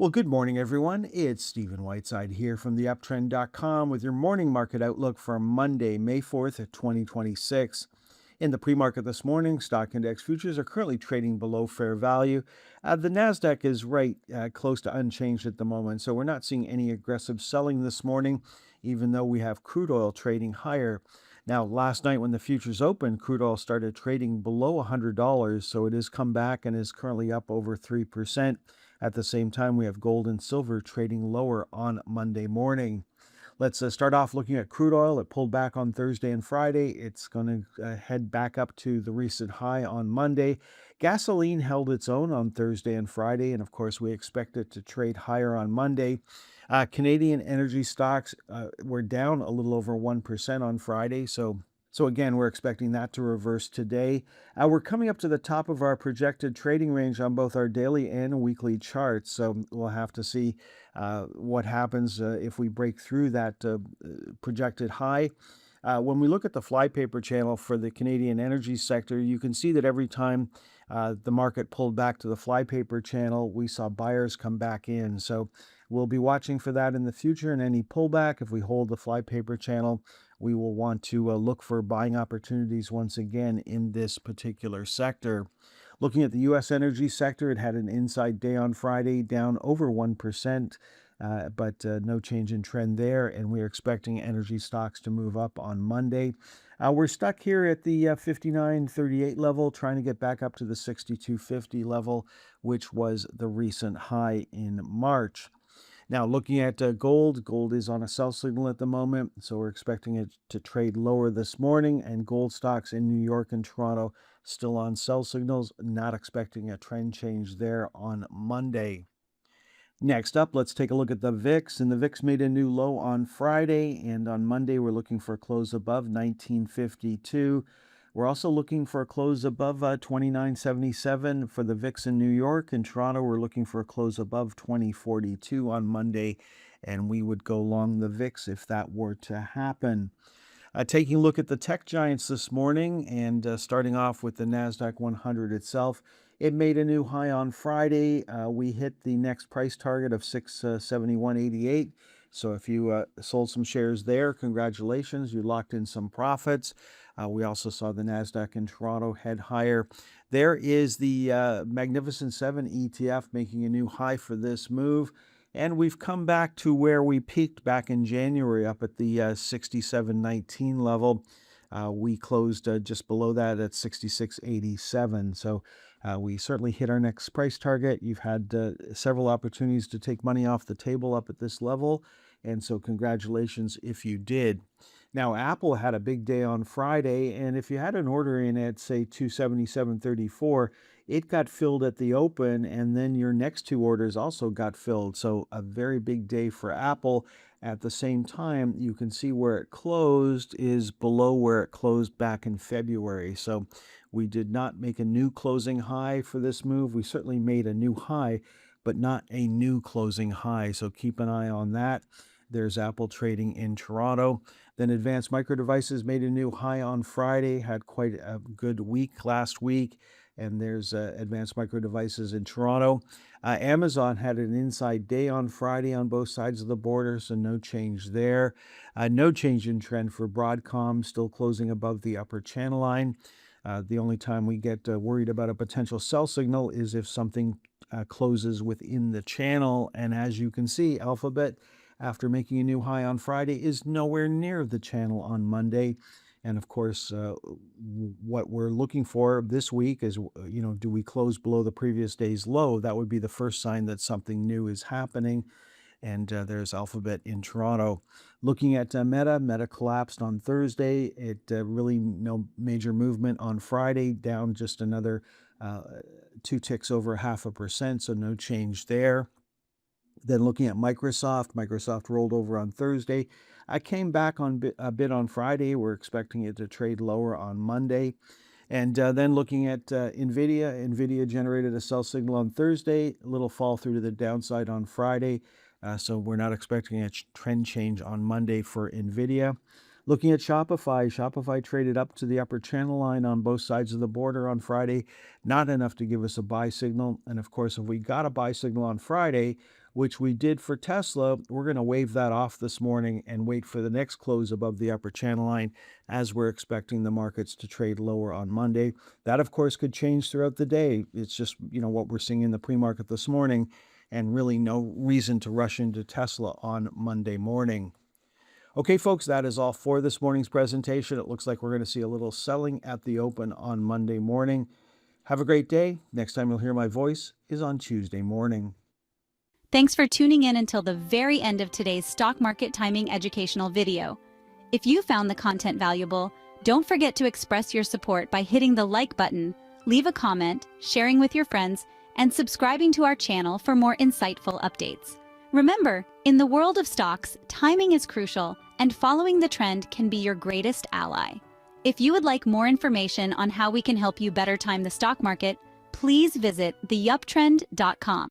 Well, good morning, everyone. It's Stephen Whiteside here from theuptrend.com with your morning market outlook for Monday, May 4th, 2026. In the pre-market this morning, stock index futures are currently trading below fair value. The Nasdaq is close to unchanged at the moment, so we're not seeing any aggressive selling this morning, even though we have crude oil trading higher. Now, last night when the futures opened, crude oil started trading below $100, so it has come back and is currently up over 3%. At the same time, we have gold and silver trading lower on Monday morning. Let's start off looking at crude oil. It pulled back on Thursday and Friday. It's going to head back up to the recent high on Monday. Gasoline held its own on Thursday and Friday, and of course, we expect it to trade higher on Monday. Canadian energy stocks were down a little over 1% on Friday, so again, we're expecting that to reverse today. We're coming up to the top of our projected trading range on both our daily and weekly charts, so we'll have to see what happens if we break through that projected high. When we look at the flypaper channel for the Canadian energy sector, you can see that every time the market pulled back to the flypaper channel, we saw buyers come back in. So we'll be watching for that in the future, and any pullback, if we hold the flypaper channel, we will want to look for buying opportunities once again in this particular sector. Looking at the U.S. energy sector, it had an inside day on Friday, down over 1%, but no change in trend there, and we're expecting energy stocks to move up on Monday. We're stuck here at the 59.38 level, trying to get back up to the 62.50 level, which was the recent high in March. Now, looking at gold is on a sell signal at the moment, so we're expecting it to trade lower this morning, and gold stocks in New York and Toronto still on sell signals, not expecting a trend change there on Monday. Next up, let's take a look at the VIX, and the VIX made a new low on Friday, and on Monday we're looking for a close above 1952. We're also looking for a close above 29.77 for the VIX in New York. In Toronto, we're looking for a close above 20.42 on Monday, and we would go long the VIX if that were to happen. Taking a look at the tech giants this morning and starting off with the NASDAQ 100 itself, it made a new high on Friday. We hit the next price target of 671.88. So if you sold some shares there, congratulations, you locked in some profits. We also saw the NASDAQ in Toronto head higher. There is the Magnificent 7 ETF making a new high for this move. And we've come back to where we peaked back in January, up at the 67.19 level. We closed just below that at 66.87. So we certainly hit our next price target. You've had several opportunities to take money off the table up at this level. And so congratulations if you did. Now, Apple had a big day on Friday, and if you had an order in at, say, 277.34, it got filled at the open, and then your next two orders also got filled. So a very big day for Apple. At the same time, you can see where it closed is below where it closed back in February. So we did not make a new closing high for this move. We certainly made a new high, but not a new closing high. So keep an eye on that. There's Apple trading in Toronto. Then Advanced Micro Devices made a new high on Friday, had quite a good week last week. And there's Advanced Micro Devices in Toronto. Amazon had an inside day on Friday on both sides of the border, so no change there. No change in trend for Broadcom, still closing above the upper channel line. The only time we get worried about a potential sell signal is if something closes within the channel. And as you can see, Alphabet, after making a new high on Friday, is nowhere near the channel on Monday. And of course, what we're looking for this week is, do we close below the previous day's low? That would be the first sign that something new is happening. And there's Alphabet in Toronto. Looking at Meta collapsed on Thursday. It really no major movement on Friday, down just another 2 ticks over 0.5%, so no change there. Then looking at Microsoft rolled over on Thursday. I came back on a bit on Friday. We're expecting it to trade lower on Monday. And then looking at NVIDIA generated a sell signal on Thursday, a little fall through to the downside on Friday. So we're not expecting a trend change on Monday for NVIDIA. Looking at Shopify, Shopify traded up to the upper channel line on both sides of the border on Friday. Not enough to give us a buy signal. And of course, if we got a buy signal on Friday, which we did for Tesla, we're going to wave that off this morning and wait for the next close above the upper channel line, as we're expecting the markets to trade lower on Monday. That, of course, could change throughout the day. It's just, what we're seeing in the pre-market this morning, and really no reason to rush into Tesla on Monday morning. Okay, folks, that is all for this morning's presentation. It looks like we're going to see a little selling at the open on Monday morning. Have a great day. Next time you'll hear my voice is on Tuesday morning. Thanks for tuning in until the very end of today's stock market timing educational video. If you found the content valuable, don't forget to express your support by hitting the like button, leave a comment, sharing with your friends, and subscribing to our channel for more insightful updates. Remember, in the world of stocks, timing is crucial, and following the trend can be your greatest ally. If you would like more information on how we can help you better time the stock market, please visit theuptrend.com.